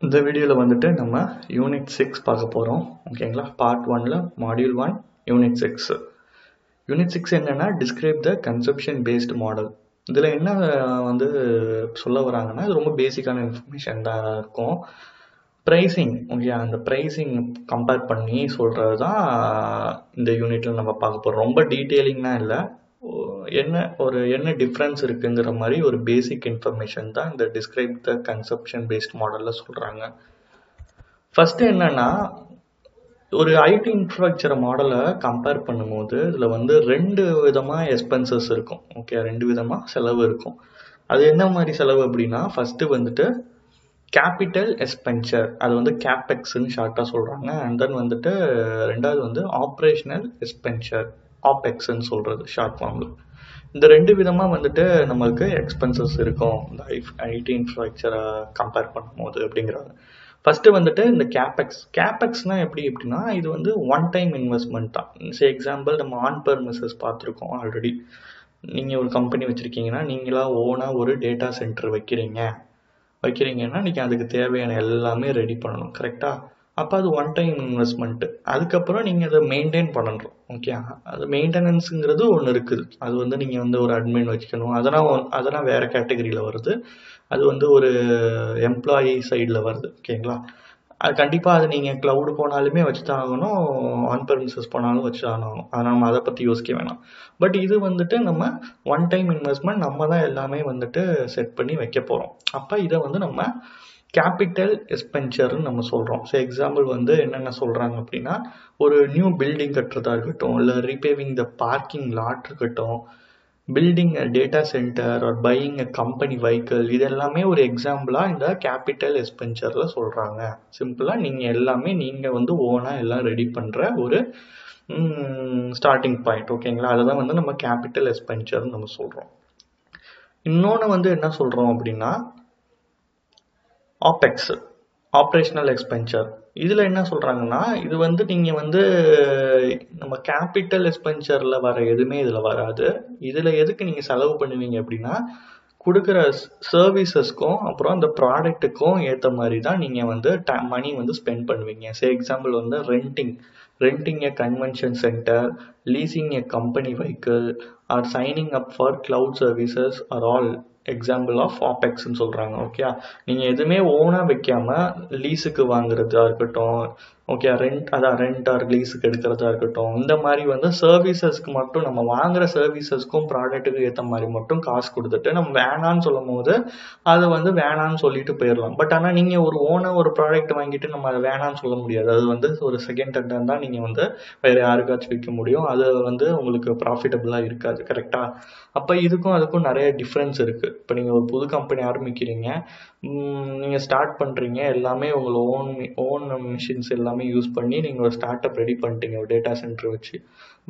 இந்த வீடியோவில் வந்துட்டு நம்ம யூனிட் 6 பார்க்க போகிறோம். ஓகேங்களா? பார்ட் 1ல் மாடியூல் 1 யூனிட் 6. யூனிட் 6 என்னென்னா describe the consumption based model. இதில் என்ன வந்து சொல்ல வராங்கன்னா இது ரொம்ப பேசிக்கான இன்ஃபர்மேஷன் தான் இருக்கும். ப்ரைஸிங், ஓகே, அந்த ப்ரைஸிங் கம்பேர் பண்ணி சொல்கிறது தான் இந்த யூனிட்டில் நம்ம பார்க்க போகிறோம். ரொம்ப டீட்டெயிலிங்னா இல்லை, என்ன டிஃப்ரென்ஸ் இருக்குங்கிற மாதிரி ஒரு பேசிக் இன்ஃபர்மேஷன் தான் இந்த டிஸ்கிரைப் த கன்சப்ஷன் பேஸ்ட் மாடலில் சொல்கிறாங்க. ஃபஸ்ட்டு என்னென்னா, ஒரு ஐடி இன்ஃப்ராஸ்ட்ரக்சர் மாடலை கம்பேர் பண்ணும்போது இதில் வந்து 2 விதமாக எக்ஸ்பென்சஸ் இருக்கும். ஓகே, 2 விதமாக செலவு இருக்கும். அது என்ன மாதிரி செலவு அப்படின்னா, ஃபஸ்ட்டு வந்துட்டு கேபிட்டல் எக்ஸ்பென்சர், அது வந்து கேபெக்ஸ்ன்னு ஷார்ட்டாக சொல்கிறாங்க. அண்ட் தென் வந்துட்டு ரெண்டாவது வந்து ஆப்ரேஷனல் எக்ஸ்பென்சர், ஆப்எக்ஸ்ன்னு சொல்கிறது ஷார்ட் ஃபார்மில். இந்த 2 விதமாக வந்துட்டு நம்மளுக்கு எக்ஸ்பென்சஸ் இருக்கும் இந்த ஐடி இன்ஃப்ராஸ்ட்ரக்சரை கம்பேர் பண்ணும்போது அப்படிங்கிறாங்க. ஃபஸ்ட்டு வந்துட்டு இந்த கேபெக்ஸ்னால் எப்படின்னா இது வந்து ஒன் டைம் இன்வெஸ்ட்மெண்ட் தான். எக்ஸாம்பிள் நம்ம ஆன் பெர்மிசஸ் பார்த்துருக்கோம் ஆல்ரெடி. நீங்கள் ஒரு கம்பெனி வச்சுருக்கீங்கன்னா நீங்களாக ஓனாக ஒரு டேட்டா சென்டர் வைக்கிறீங்கன்னா நீங்கள் அதுக்கு தேவையான எல்லாமே ரெடி பண்ணணும், கரெக்டாக? அப்போ அது ஒன் டைம் இன்வெஸ்ட்மெண்ட்டு. அதுக்கப்புறம் நீங்கள் அதை மெயின்டைன் பண்ணணும். ஓகே, அது மெயின்டெனன்ஸுங்கிறது ஒன்று இருக்குது. அது வந்து நீங்கள் வந்து ஒரு அட்மின் வச்சுக்கணும், அதெல்லாம் வேறு கேட்டகரியில் வருது. அது வந்து ஒரு எம்ப்ளாயி சைடில் வருது. ஓகேங்களா? அது கண்டிப்பாக அது நீங்கள் க்ளவுடு போனாலுமே வச்சு தான் ஆகணும், ஆன் பெர்மிசஸ் போனாலும் வச்சு தான் ஆகணும். அதை நம்ம அதை பற்றி யோசிக்க வேணாம். பட் இது வந்துட்டு நம்ம ஒன் டைம் இன்வெஸ்ட்மெண்ட், நம்ம தான் எல்லாமே வந்துட்டு செட் பண்ணி வைக்க போகிறோம். அப்போ இதை வந்து நம்ம கேபிட்டல் எக்ஸ்பென்சர்னு நம்ம சொல்கிறோம். எக்ஸாம்பிள் வந்து என்னென்ன சொல்கிறாங்க அப்படின்னா, ஒரு நியூ பில்டிங் கட்டுறதா இருக்கட்டும், இல்லை ரீபேவிங் த பார்க்கிங் லாட் இருக்கட்டும், building a data centre are buying a company vehicle, இது எல்லாமே ஒரு எக்ஸாம்பிளாக இந்த கேபிட்டல் எக்ஸ்பென்சரில் சொல்கிறாங்க. சிம்பிளாக நீங்கள் வந்து ஓனாக எல்லாம் ரெடி பண்ணுற ஒரு ஸ்டார்டிங் பாயிண்ட். ஓகேங்களா? அதை தான் வந்து நம்ம கேபிட்டல் எக்ஸ்பென்சர்னு நம்ம சொல்கிறோம். இன்னொன்று வந்து என்ன சொல்கிறோம் அப்படின்னா ஆப்எக்ஸ், ஆப்ரேஷனல் எக்ஸ்பென்சர். இதில் என்ன சொல்கிறாங்கன்னா, இது வந்து நீங்கள் வந்து நம்ம கேபிட்டல் எக்ஸ்பென்சரில் வர எதுவுமே இதில் வராது. இதில் எதுக்கு நீங்கள் செலவு பண்ணுவீங்க அப்படின்னா, கொடுக்குற சர்வீசஸ்க்கும் அப்புறம் அந்த ப்ராடக்ட்டுக்கும் ஏற்ற மாதிரி தான் நீங்கள் வந்து மணி வந்து ஸ்பெண்ட் பண்ணுவீங்க. எக்ஸாம்பிள் வந்து renting a convention centre, leasing a company vehicle or signing up for cloud services or all example of ஆப்எக்ஸ்ன்னு சொல்கிறாங்க. ஓகே, நீங்கள் எதுவுமே ஓனாக வைக்காமல் லீஸுக்கு வாங்குறதா இருக்கட்டும், ஓகே, ரெண்ட் ஆர் லீஸுக்கு எடுக்கிறதா இருக்கட்டும், இந்த மாதிரி வந்து சர்வீசஸ்க்கு மட்டும் நம்ம வாங்குற சர்வீசஸ்க்கும் ப்ராடக்ட்டுக்கு ஏற்ற மாதிரி மட்டும் காசு கொடுத்துட்டு நம்ம வேணான்னு சொல்லும் போது அதை வந்து வேணான்னு சொல்லிட்டு போயிடலாம். பட் ஆனால் நீங்கள் ஒரு ஓனாக ஒரு ப்ராடக்ட் வாங்கிட்டு நம்ம அதை வேணான்னு சொல்ல முடியாது. அது வந்து ஒரு செகண்ட் ஹேண்ட் தான் நீங்கள் வந்து வேறு யாருக்காச்சும் விற்க முடியும். அது வந்து உங்களுக்கு ப்ராஃபிட்டபுளாக இருக்காது, கரெக்டாக? அப்போ இதுக்கும் அதுக்கும் நிறைய டிஃப்ரென்ஸ் இருக்குது. இப்போ நீங்கள் ஒரு புது கம்பெனி ஆரம்பிக்கிறீங்க, நீங்கள் ஸ்டார்ட் பண்ணுறீங்க, எல்லாமே உங்களை ஓன் மிஷின்ஸ் எல்லாமே யூஸ் பண்ணி நீங்கள் ஒரு ஸ்டார்ட் அப் ரெடி பண்ணிட்டீங்க ஒரு டேட்டா சென்டர் வச்சு.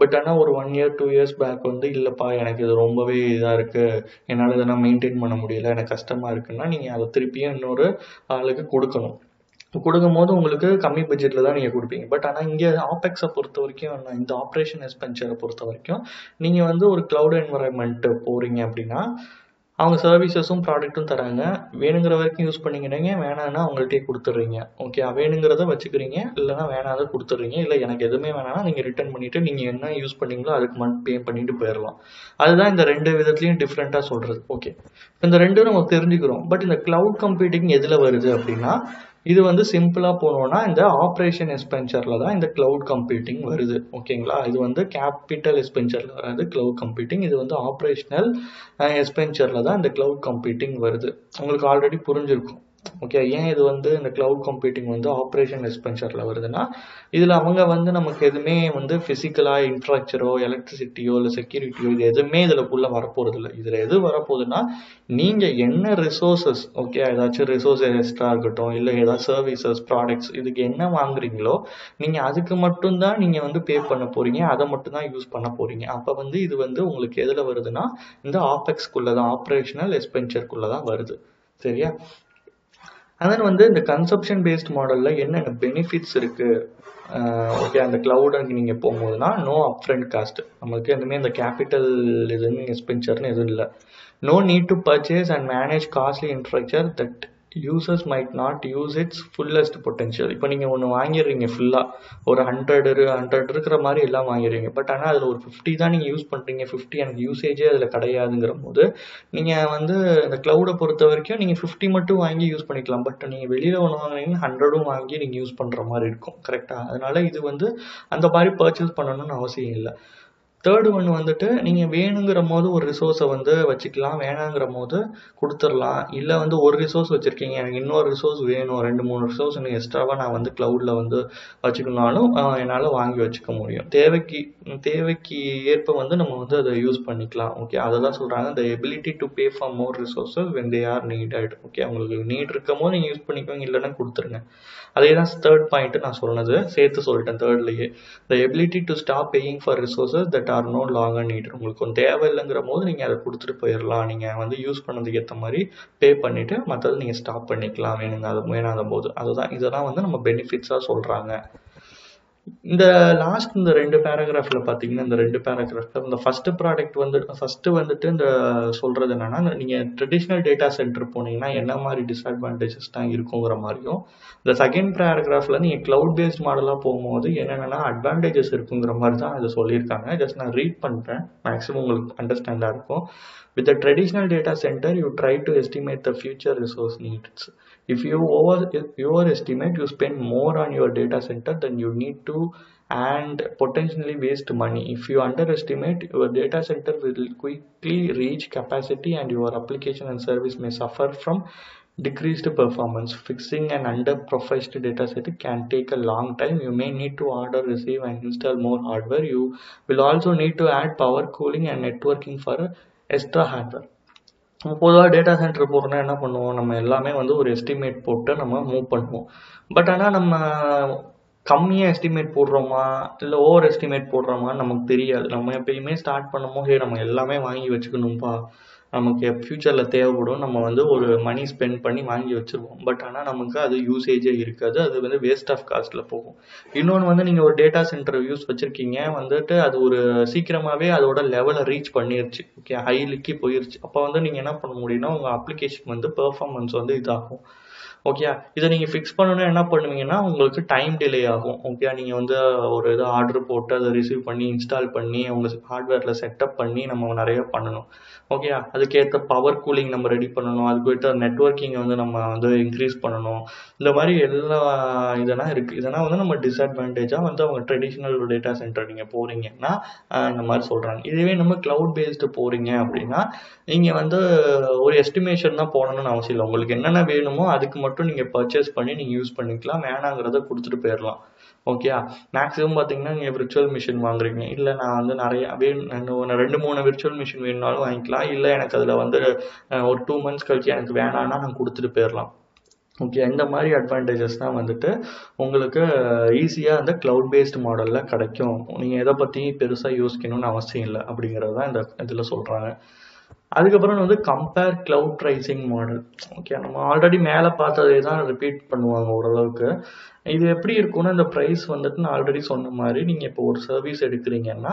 பட் ஆனால் ஒரு 1 year 2 years பேக் வந்து இல்லைப்பா எனக்கு இது ரொம்பவே இதாக இருக்குது, என்னால் இதை நான் மெயின்டைன் பண்ண முடியல, எனக்கு கஷ்டமாக இருக்குன்னா நீங்கள் அதை திருப்பியும் இன்னொரு ஆளுக்கு கொடுக்கணும். கொடுக்கும் போது உங்களுக்கு கம்மி பட்ஜெட்டில் தான் நீங்கள் கொடுப்பீங்க. பட் ஆனால் இங்கே ஆப்எக்ஸை பொறுத்த வரைக்கும், இந்த ஆப்ரேஷன் எக்ஸ்பென்சரை பொறுத்த வரைக்கும் நீங்கள் வந்து ஒரு க்ளவுட் என்வரான்மெண்ட்டு போகிறீங்க அப்படின்னா அவங்க சர்வீசஸும் ப்ராடக்ட்டும் தராங்க. வேணுங்கிற வரைக்கும் யூஸ் பண்ணிக்கிறீங்க, வேணான்னா அவங்கள்ட்டே கொடுத்துட்றீங்க. ஓகே, வேணுங்கிறத வச்சுக்கிறீங்க, இல்லைனா வேணாத கொடுத்துட்றீங்க. இல்லை எனக்கு எதுவுமே வேணான்னா நீங்கள் ரிட்டர்ன் பண்ணிவிட்டு நீங்கள் என்ன யூஸ் பண்ணீங்களோ அதுக்கு மட்டும் பே பண்ணிட்டு போயிடலாம். அதுதான் இந்த 2 விதத்துலையும் டிஃப்ரெண்ட்டாக சொல்கிறது. ஓகே, இந்த 2 நம்ம தெரிஞ்சுக்கிறோம். பட் இந்த க்ளவுட் கம்ப்யூட்டிங் எதில் வருது அப்படின்னா, இது வந்து சிம்பிளாக போனோம்னா இந்த ஆப்ரேஷன் எக்ஸ்பென்சரில் தான் இந்த க்ளவுட் கம்ப்யூட்டிங் வருது. ஓகேங்களா? இது வந்து கேபிட்டல் எக்ஸ்பென்சரில் வராது க்ளவுட் கம்ப்யூட்டிங். இது வந்து ஆப்ரேஷனல் எக்ஸ்பென்சரில் தான் இந்த க்ளவுட் கம்ப்யூட்டிங் வருது. உங்களுக்கு ஆல்ரெடி புரிஞ்சிருக்கும். ஓகே, ஏன் இது வந்து இந்த க்ளவுட் கம்ப்யூட்டிங் வந்து ஆப்ரேஷன் எக்ஸ்பென்சரில் வருதுன்னா, இதில் அவங்க வந்து நமக்கு எதுவுமே வந்து ஃபிசிக்கலாக இன்ஃப்ராஸ்ட்ரக்சரோ எலக்ட்ரிசிட்டியோ இல்லை செக்யூரிட்டியோ இது எதுவுமே இதில் வரப்போகிறது இல்லை. இதில் எது வரப்போகுதுன்னா, நீங்கள் என்ன ரிசோர்ஸஸ், ஓகே, ஏதாச்சும் ரிசோர்ஸ் எக்ஸ்ட்ரா இருக்கட்டும், இல்லை ஏதாவது சர்வீசஸ் ப்ராடக்ட்ஸ் இதுக்கு என்ன வாங்குறீங்களோ நீங்கள் அதுக்கு மட்டும்தான் நீங்கள் வந்து பே பண்ண போகிறீங்க, அதை மட்டும்தான் யூஸ் பண்ண போகிறீங்க. அப்போ வந்து இது வந்து உங்களுக்கு எதில் வருதுன்னா இந்த ஆப்எக்ஸ்குள்ளே தான், ஆப்ரேஷனல் எக்ஸ்பென்சருக்குள்ளே தான் வருது. சரியா? அதனால் வந்து இந்த கன்சப்ஷன் பேஸ்ட் மாடலில் என்னென்ன பெனிஃபிட்ஸ் இருக்குது, ஓகே, அந்த க்ளவுடுக்கு நீங்கள் போகும்போதுனா நோ அப்ஃப்ரண்ட் காஸ்ட், நம்மளுக்கு எதுவுமே இந்த கேபிட்டல் எதுவும் எக்ஸ்பென்சர்னு எதுவும் இல்லை. No need to purchase and manage costly infrastructure that users might not use its fullest potential. இப்போ நீங்கள் ஒன்று வாங்கிடுறீங்க ஃபுல்லாக ஒரு 100 இருக்கிற மாதிரி எல்லாம் வாங்கிடுறீங்க. பட் ஆனால் அதில் ஒரு 50 தான் நீங்கள் யூஸ் பண்ணுறீங்க, 50 எனக்கு யூசேஜே அதில் கிடையாதுங்கிற போது நீங்கள் வந்து இந்த க்ளவுடை பொறுத்த வரைக்கும் நீங்கள் 50 மட்டும் வாங்கி யூஸ் பண்ணிக்கலாம். பட் நீங்கள் வெளியில் ஒன்று வாங்கினீங்கன்னா 100 வாங்கி நீங்கள் யூஸ் பண்ணுற மாதிரி இருக்கும். கரெக்டாக? அதனால இது வந்து அந்த மாதிரி பர்ச்சேஸ் பண்ணணும்னு அவசியம் இல்லை. தேர்டு ஒன் வந்துட்டு நீங்கள் வேணுங்கிற போது ஒரு ரிசோர்ஸை வந்து வச்சுக்கலாம், வேணாங்கிற போது கொடுத்துடலாம். இல்லை வந்து ஒரு ரிசோர்ஸ் வச்சுருக்கீங்க, எனக்கு இன்னொரு ரிசோர்ஸ் வேணும், 2-3 ரிசோர்ஸ் எனக்கு எக்ஸ்ட்ராவாக நான் வந்து க்ளவுடில் வந்து வச்சுக்கணும்னாலும் என்னால் வாங்கி வச்சுக்க முடியும். தேவைக்கு ஏற்ப வந்து நம்ம வந்து அதை யூஸ் பண்ணிக்கலாம். ஓகே, அதை தான் சொல்கிறாங்க, the ability to pay for more resources when they are needed. Okay, உங்களுக்கு நீட் இருக்கும் போது நீங்கள் யூஸ் பண்ணிக்கோங்க, இல்லைன்னா கொடுத்துருங்க. அதே தான் தேர்ட் பாயிண்ட் நான் சொன்னது, சேர்த்து சொல்லிட்டேன் தேர்ட்லேயே. the ability to stop paying for resources that are no longer needed. உங்களுக்கு ஒன்று தேவையில்லைங்கிற போது நீங்கள் அதை கொடுத்துட்டு போயிடலாம். நீங்கள் வந்து யூஸ் பண்ணதுக்கு ஏற்ற மாதிரி பே பண்ணிவிட்டு மற்றது நீங்கள் ஸ்டாப் பண்ணிக்கலாம் வேணாத போது. அதுதான் இதெல்லாம் வந்து நம்ம பெனிஃபிட்ஸாக சொல்கிறாங்க. இந்த லாஸ்ட் இந்த 2 பேராகிராஃப்ல பார்த்தீங்கன்னா, இந்த 2 பேராகிராஃப்ல இந்த ஃபர்ஸ்ட் வந்துட்டு இந்த சொல்றது என்னன்னா, நீங்கள் ட்ரெடிஷ்னல் டேட்டா சென்டர் போனீங்கன்னா என்ன மாதிரி டிஸ்அட்வான்டேஜஸ் தான் இருக்குங்கிற மாதிரியும், இந்த செகண்ட் பேராகிராஃப்ல நீங்கள் க்ளவுட் பேஸ்ட் மாடலாக போகும்போது என்னென்னா அட்வான்டேஜஸ் இருக்குங்கிற மாதிரி தான் இதை சொல்லியிருக்காங்க. ஜஸ்ட் நான் ரீட் பண்ணுறேன், மேக்ஸிமம் உங்களுக்கு அண்டர்ஸ்டாண்டாக இருக்கும். With the traditional data center, you try to estimate the future resource needs. If you overestimate, you spend more on your data center than you need to and potentially waste money. If you underestimate, your data center will quickly reach capacity and your application and service may suffer from decreased performance. Fixing an underprofessed data set can take a long time. You may need to order, receive and install more hardware. You will also need to add power, cooling and networking for extra hardware. பொதுவாக data centre போகிறோன்னா என்ன பண்ணுவோம், நம்ம எல்லாமே வந்து ஒரு estimate போட்டு நம்ம மூவ் பண்ணுவோம். பட் ஆனால் நம்ம கம்மியாக எஸ்டிமேட் போடுறோமா இல்லை ஓவர் எஸ்டிமேட் போடுறோமான்னு நமக்கு தெரியாது. நம்ம எப்பயுமே ஸ்டார்ட் பண்ணும்போது நம்ம எல்லாமே வாங்கி வச்சுக்கணும்ப்பா, நமக்கு ஃப்யூச்சரில் தேவைப்படும், நம்ம வந்து ஒரு மணி ஸ்பெண்ட் பண்ணி வாங்கி வச்சுருவோம். பட் ஆனால் நமக்கு அது யூசேஜே இருக்காது, அது வந்து வேஸ்ட் ஆஃப் காஸ்ட்டில் போகும். இன்னொன்று வந்து நீங்கள் ஒரு டேட்டா சென்டர் யூஸ் வச்சுருக்கீங்க, வந்துட்டு அது ஒரு சீக்கிரமாகவே அதோட லெவலை ரீச் பண்ணிருச்சு, ஓகே, ஹைலிக்கு போயிருச்சு. அப்போ வந்து நீங்கள் என்ன பண்ண முடியும்னா உங்கள் அப்ளிகேஷன் வந்து பெர்ஃபார்மன்ஸ் வந்து இதாகும். ஓகே, இதை நீங்கள் ஃபிக்ஸ் பண்ணணும்னா என்ன பண்ணுவீங்கன்னா உங்களுக்கு டைம் டிலே ஆகும். ஓகே, நீங்கள் வந்து ஒரு இது ஆர்டர் போட்டு அதை ரிசீவ் பண்ணி இன்ஸ்டால் பண்ணி உங்கள் ஹார்ட்வேரில் செட்டப் பண்ணி நம்ம நிறைய பண்ணணும். ஓகே, அதுக்கேற்ற பவர் கூலிங் நம்ம ரெடி பண்ணணும், அதுக்கேற்ற நெட்வொர்க்கிங்கை வந்து நம்ம வந்து இன்க்ரீஸ் பண்ணணும். இந்த மாதிரி எல்லா இதெல்லாம் இருக்குது. இதெல்லாம் வந்து நம்ம டிஸ்அட்வான்டேஜாக வந்து அவங்க ட்ரெடிஷ்னல் டேட்டா சென்டர் நீங்கள் போகிறீங்கன்னா இந்த மாதிரி சொல்கிறாங்க. இதுவே நம்ம க்ளவுட் பேஸ்டு போகிறீங்க அப்படின்னா நீங்கள் வந்து ஒரு எஸ்டிமேஷன் தான் போடணும்னு அவசியம் இல்லை. உங்களுக்கு என்னென்ன வேணுமோ அதுக்கு மட்டும் நீங்கள் பர்ச்சேஸ் பண்ணி நீங்கள் யூஸ் பண்ணிக்கலாம், வேணாங்கிறத கொடுத்துட்டு போயிடலாம். ஓகே, மேக்ஸிமம் பார்த்தீங்கன்னா நீங்கள் விர்ச்சுவல் மிஷின் வாங்குறீங்க, இல்லை நான் வந்து நிறைய வேணும் 2-3 விர்ச்சுவல் மிஷின் வேணும்னாலும் வாங்கிக்கலாம், இல்லை எனக்கு அதில் வந்து ஒரு 2 months கழிச்சு எனக்கு வேணான்னா நான் கொடுத்துட்டு போயிடலாம். ஓகே, இந்த மாதிரி அட்வான்டேஜஸ் தான் வந்துட்டு உங்களுக்கு ஈஸியாக அந்த க்ளவுட் பேஸ்ட் மாடலில் கிடைக்கும். நீங்கள் எதை பற்றி பெருசாக யோசிக்கணும்னு அவசியம் இல்லை அப்படிங்கிறது தான் இந்த இதில் சொல்கிறாங்க. அதுக்கப்புறம் வந்து compare cloud pricing model. Okay, நம்ம ஆல்ரெடி மேலே பார்த்ததே தான் ரிப்பீட் பண்ணுவாங்க ஓரளவுக்கு. இது எப்படி இருக்குன்னா, இந்த ப்ரைஸ் வந்துட்டு நான் ஆல்ரெடி சொன்ன மாதிரி நீங்கள் இப்போ ஒரு சர்வீஸ் எடுக்கிறீங்கன்னா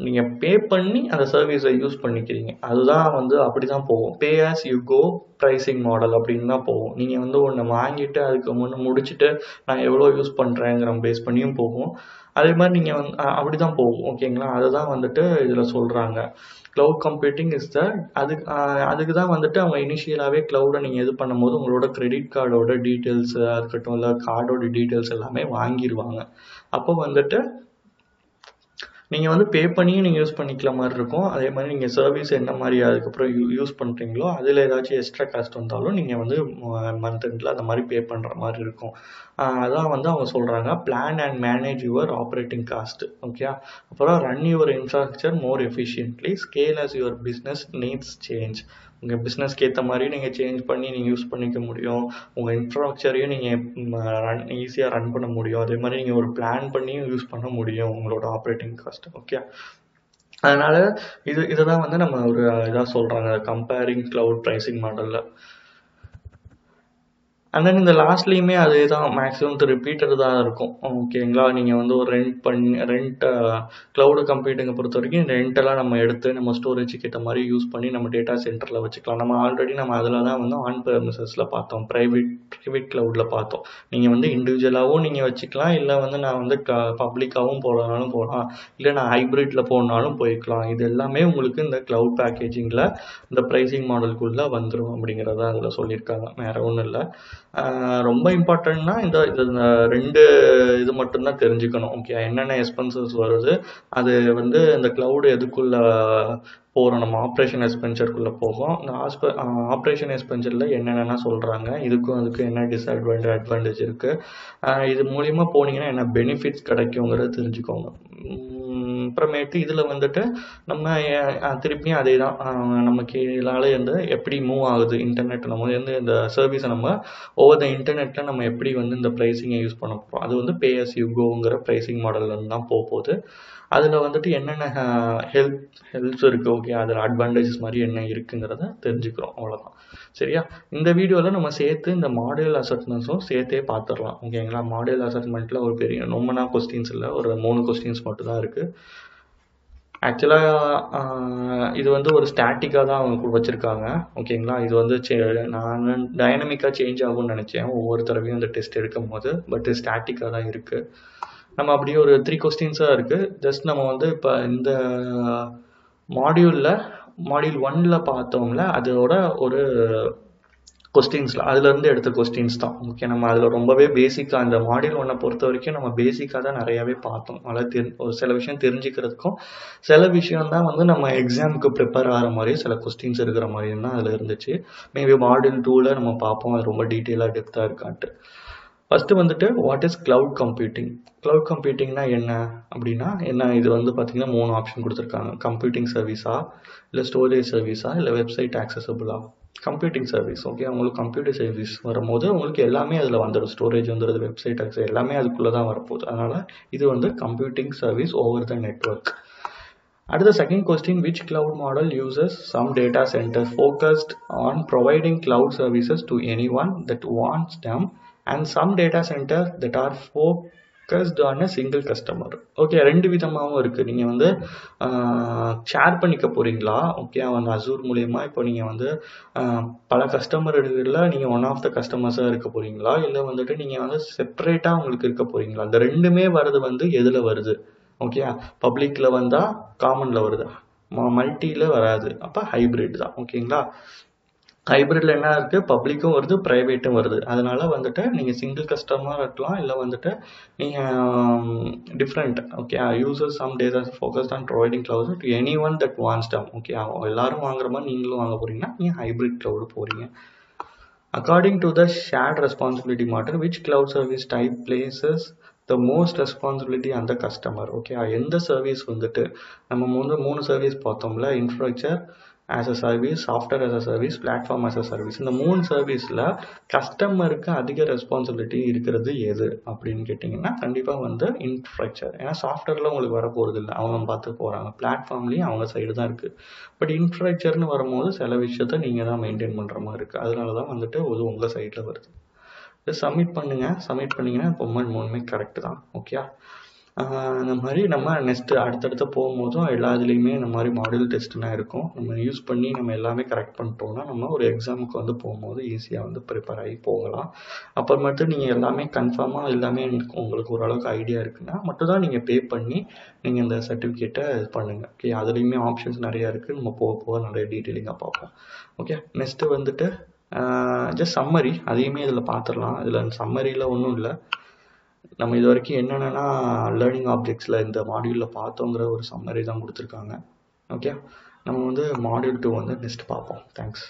நீங்கள் பே பண்ணி அந்த சர்வீஸை யூஸ் பண்ணிக்கிறீங்க, அதுதான் வந்து அப்படி தான் போகும். Pay as you go pricing model அப்படின்னு தான் போகும். நீங்கள் வந்து ஒன்று வாங்கிட்டு அதுக்கு முன்னே முடிச்சுட்டு நான் எவ்வளோ யூஸ் பண்ணுறேங்கிற பேஸ் பண்ணியும் போகும். அதே மாதிரி நீங்கள் வந்து அப்படி தான் போகும். ஓகேங்களா, அதுதான் வந்துட்டு இதில் சொல்கிறாங்க. க்ளவுட் கம்ப்யூட்டிங் இஸ் த அதுக்கு தான் வந்துட்டு அவங்க இனிஷியலாகவே க்ளவுடை நீங்கள் இது பண்ணும்போது உங்களோட கிரெடிட் கார்டோட டீட்டெயில்ஸ் இருக்கட்டும், இல்லை கார்டோட டீட்டெயில்ஸ் எல்லாமே வாங்கிடுவாங்க. அப்போ வந்துட்டு நீங்கள் வந்து பே பண்ணியும் நீங்கள் யூஸ் பண்ணிக்கிற மாதிரி இருக்கும். அதே மாதிரி நீங்கள் சர்வீஸ் என்ன மாதிரி அதுக்கப்புறம் யூஸ் பண்ணுறீங்களோ அதில் ஏதாச்சும் எக்ஸ்ட்ரா காஸ்ட் வந்தாலும் நீங்கள் வந்து மந்த் எண்டில் அந்த மாதிரி பே பண்ணுற மாதிரி இருக்கும். அதான் வந்து அவங்க சொல்கிறாங்க, plan and manage your operating cost. Okay, அப்புறம் run your infrastructure more efficiently, scale as your business needs change. உங்கள் பிஸ்னஸ்க்கு ஏற்ற மாதிரி நீங்கள் சேஞ்ச் பண்ணி நீங்கள் யூஸ் பண்ணிக்க முடியும். உங்கள் இன்ஃப்ராஸ்ட்ரக்சரையும் நீங்கள் ஈஸியாக ரன் பண்ண முடியும். அதே மாதிரி நீங்கள் ஒரு பிளான் பண்ணியும் யூஸ் பண்ண முடியும் உங்களோட ஆப்ரேட்டிங் காஸ்ட். ஓகே, அதனால் இதுதான் வந்து நம்ம ஒரு இதாக சொல்கிறாங்க, கம்பேரிங் க்ளவுட் ப்ரைசிங் மாடலில். அண்ட் தென் இந்த லாஸ்ட்லேயுமே அதே தான் மேக்ஸிமம் ரிப்பீட்டட் தான் இருக்கும். ஓகேங்களா, நீங்கள் வந்து ஒரு ரெண்ட் க்ளவுடு கம்ப்யூட்டிங்கை பொறுத்த வரைக்கும் ரெண்டெல்லாம் நம்ம எடுத்து நம்ம ஸ்டோரேஜுக்கு ஏற்ற மாதிரி யூஸ் பண்ணி நம்ம டேட்டா சென்டரில் வச்சுக்கலாம். நம்ம ஆல்ரெடி நம்ம அதில் தான் வந்து ஆன் ப்ரெமிசஸில் பார்த்தோம், ப்ரைவேட் க்ளவுடில் பார்த்தோம். நீங்கள் வந்து இண்டிவிஜுவலாகவும் நீங்கள் வச்சுக்கலாம், இல்லை வந்து நான் வந்து பப்ளிக்காகவும் போடனாலும் போகலாம், இல்லை நான் ஹைப்ரிட்டில் போனாலும் போய்க்கலாம். இது எல்லாமே உங்களுக்கு இந்த க்ளவுட் பேக்கேஜிங்கில் இந்த ப்ரைஸிங் மாடலுக்குள்ளே வந்துடும் அப்படிங்கிறத அதில் சொல்லியிருக்காங்க. வேறு ஒன்றும் இல்லை. ரொம்ப இம்பார்ட்டன்ட்னா இந்த ரெண்டு இது மட்டும்தான் தெரிஞ்சுக்கணும். ஓகே, என்னென்ன எக்ஸ்பென்சஸ் வருது, அது வந்து இந்த க்ளவுடு எதுக்குள்ள போகிறோம், நம்ம ஆப்ரேஷன் எக்ஸ்பென்சருக்குள்ளே போகும். இந்த ஆப்ரேஷன் எக்ஸ்பென்சரில் என்னென்னா சொல்கிறாங்க, இதுக்கும் அதுக்கும் என்ன அட்வான்டேஜ் இருக்குது, இது மூலிமா போனீங்கன்னா என்ன பெனிஃபிட்ஸ் கிடைக்குங்கிறத தெரிஞ்சுக்கோங்க. அப்புறமேட்டு இதில் வந்துட்டு நம்ம திருப்பியும் அதே தான், நம்ம கீழால் வந்து எப்படி மூவ் ஆகுது இன்டர்நெட், நம்ம வந்து இந்த சர்வீஸை நம்ம ஓவர் த இன்டர்நெட்டில் நம்ம எப்படி வந்து இந்த ப்ரைஸிங்கை யூஸ் பண்ண போகிறோம். அது வந்து பே அஸ் யூ கோங்கிற ப்ரைஸிங் மாடல்லேருந்து தான் போகுது. அதில் வந்துட்டு என்னென்ன ஹெல்ப்ஸ் இருக்குது, ஓகே, அதில் அட்வான்டேஜஸ் மாதிரி என்ன இருக்குங்கிறத தெரிஞ்சுக்கிறோம். அவ்வளோதான். சரியா? இந்த வீடியோவில் நம்ம சேர்த்து இந்த மாடியூல் அசஸ்மெண்ட்ஸும் சேர்த்தே பார்த்துடலாம். ஓகேங்களா? மாடியூல் அசஸ்மெண்ட்டில் ஒரு பெரிய ரொம்பனா கொஸ்டின்ஸ் இல்லை, ஒரு 3 கொஸ்டின்ஸ் மட்டும் தான் இருக்குது. ஆக்சுவலாக இது வந்து ஒரு ஸ்டாட்டிக்காக தான் அவங்க வச்சுருக்காங்க. ஓகேங்களா? இது வந்து நான் டைனமிக்காக சேஞ்ச் ஆகும்னு நினச்சேன் ஒவ்வொரு தடவையும் இந்த டெஸ்ட் எடுக்கும் போது. பட் ஸ்டாட்டிக்காக தான் இருக்குது. நம்ம அப்படியே ஒரு 3 கொஸ்டின்ஸாக இருக்குது. ஜஸ்ட் நம்ம வந்து இப்போ இந்த மாடியூல் 1ல் பார்த்தோம்ல, அதோட ஒரு கொஸ்டின்ஸில் அதுலேருந்து எடுத்த கொஸ்டின்ஸ் தான். ஓகே, நம்ம அதில் ரொம்பவே பேசிக்காக இந்த மாடியூல் 1 பொறுத்த வரைக்கும் நம்ம பேசிக்காக தான் நிறையாவே பார்த்தோம். அதில் ஒரு சில விஷயம் தெரிஞ்சுக்கிறதுக்கும் சில விஷயம் தான் வந்து நம்ம எக்ஸாமுக்கு ப்ரிப்பேர் ஆகிற மாதிரியும் சில கொஸ்டின்ஸ் இருக்கிற மாதிரியும் தான் அதில் இருந்துச்சு. மேபி மாடியூல் 2ல் நம்ம பார்ப்போம் அது ரொம்ப டீட்டெயிலாக டெப்த்தாக இருக்கான்ட்டு. ஃபஸ்ட்டு வந்துட்டு what is cloud computing? Cloud கம்ப்யூட்டிங்னா என்ன அப்படின்னா என்ன, இது வந்து பார்த்திங்கன்னா 3 ஆப்ஷன் கொடுத்துருக்காங்க. கம்ப்யூட்டிங் சர்வீஸா, இல்லை ஸ்டோரேஜ் சர்வீஸா, இல்லை வெப்சைட் ஆக்சசபிளா? Computing service. ஓகே, உங்களுக்கு கம்ப்யூட்டர் சர்வீஸ் வரும்போது உங்களுக்கு எல்லாமே அதில் வந்துடும். ஸ்டோரேஜ் வந்துடுது, வெப்சைட் ஆக்சஸ் எல்லாமே அதுக்குள்ளே தான் வரப்போகுது. அதனால் இது வந்து computing service over the network. அடுத்த second question, which cloud model uses some data center focused on providing cloud services to anyone that wants them and some data center that are focused on a single customer. Okay, 2 விதமாகவும் இருக்குது. நீங்கள் வந்து share பண்ணிக்க போகிறீங்களா? Okay, அவங்க Azure மூலயமா இப்போ நீங்கள் வந்து பல கஸ்டமர்களில் நீங்கள் ஒன் ஆஃப் த கஸ்டமர்ஸாக இருக்க போகிறீங்களா, இல்லை வந்துட்டு நீங்கள் வந்து செப்பரேட்டாக உங்களுக்கு இருக்க போகிறீங்களா? இந்த ரெண்டுமே வருது வந்து எதில் வருது? ஓகே, பப்ளிக்கில் வந்தால் காமனில் வருது, மல்டியில் வராது, அப்போ ஹைப்ரிட் தான். ஓகேங்களா? ஹைப்ரிட்டில் என்ன இருக்குது, பப்ளிக்கும் வருது, ப்ரைவேட்டும் வருது. அதனால் வந்துட்டு நீங்கள் சிங்கிள் கஸ்டமராக இருக்கலாம், இல்லை வந்துட்டு நீங்கள் different. Okay, user some data focused on providing cloud to any one that wants them. Okay, எல்லாரும் வாங்குற மாதிரி நீங்களும் வாங்க போகிறீங்கன்னா நீங்கள் ஹைப்ரிட் க்ளவுடு போகிறீங்க. According to the shared responsibility model, which cloud service type places the most responsibility அந்த customer? Okay, எந்த சர்வீஸ் வந்துட்டு நம்ம வந்து 3 சர்வீஸ் பார்த்தோம்ல, infrastructure as a service, software as a service, platform as a service. இந்த 3 சர்வீஸில் கஸ்டமருக்கு அதிக ரெஸ்பான்சிபிலிட்டி இருக்கிறது எது அப்படின்னு கேட்டிங்கன்னா கண்டிப்பாக வந்து இன்ஃப்ராஸ்ட்ரக்சர். ஏன்னா சாஃப்ட்வேரில் உங்களுக்கு வர போகிறது இல்லை, அவங்க பார்த்து போகிறாங்க. பிளாட்ஃபார்ம்லேயும் அவங்க சைடு தான் இருக்குது. பட் இன்ஃப்ராஸ்ட்ரக்சர்னு வரும்போது சில விஷயத்த நீங்கள் தான் மெயின்டைன் பண்ணுற மாதிரி இருக்குது. அதனால தான் வந்துட்டு அது உங்கள் சைடில் வருது. சப்மிட் பண்ணுங்கள். சப்மிட் பண்ணிங்கன்னா இப்போ 3மே கரெக்டு தான். ஓகே, இந்த மாதிரி நம்ம நெக்ஸ்ட்டு அடுத்தடுத்து போகும்போதும் எல்லா இதுலேயுமே இந்த மாதிரி மாடியூல் டெஸ்ட்லாம் இருக்கும். நம்ம யூஸ் பண்ணி நம்ம எல்லாமே கரெக்ட் பண்ணிட்டோம்னா நம்ம ஒரு எக்ஸாமுக்கு வந்து போகும்போது ஈஸியாக வந்து ப்ரிப்பேர் ஆகி போகலாம். அப்புறமேட்டு நீங்கள் எல்லாமே கன்ஃபார்மாக எல்லாமே உங்களுக்கு ஓரளவுக்கு ஐடியா இருக்குன்னா மட்டும் தான் நீங்கள் பே பண்ணி நீங்கள் இந்த சர்டிஃபிகேட்டை இது பண்ணுங்கள். ஓகே, அதுலேயுமே ஆப்ஷன்ஸ் நிறையா இருக்குது. நம்ம போக போக நிறைய டீட்டெயிலிங்காக பார்ப்போம். ஓகே, நெக்ஸ்ட்டு வந்துட்டு ஜஸ்ட் சம்மரி, அதையுமே இதில் பார்த்துடலாம். இதில் சம்மரியில் ஒன்றும் இல்லை, நம்ம இது வரைக்கும் என்னென்னா லேர்னிங் ஆப்ஜெக்ட்ஸில் இந்த மாடியூலில் பார்த்தோங்கிற ஒரு சம்மரி தான் கொடுத்துருக்காங்க. ஓகே, நம்ம வந்து மாடியூல் 2 வந்து நெக்ஸ்ட் பார்ப்போம். தேங்க்ஸ்.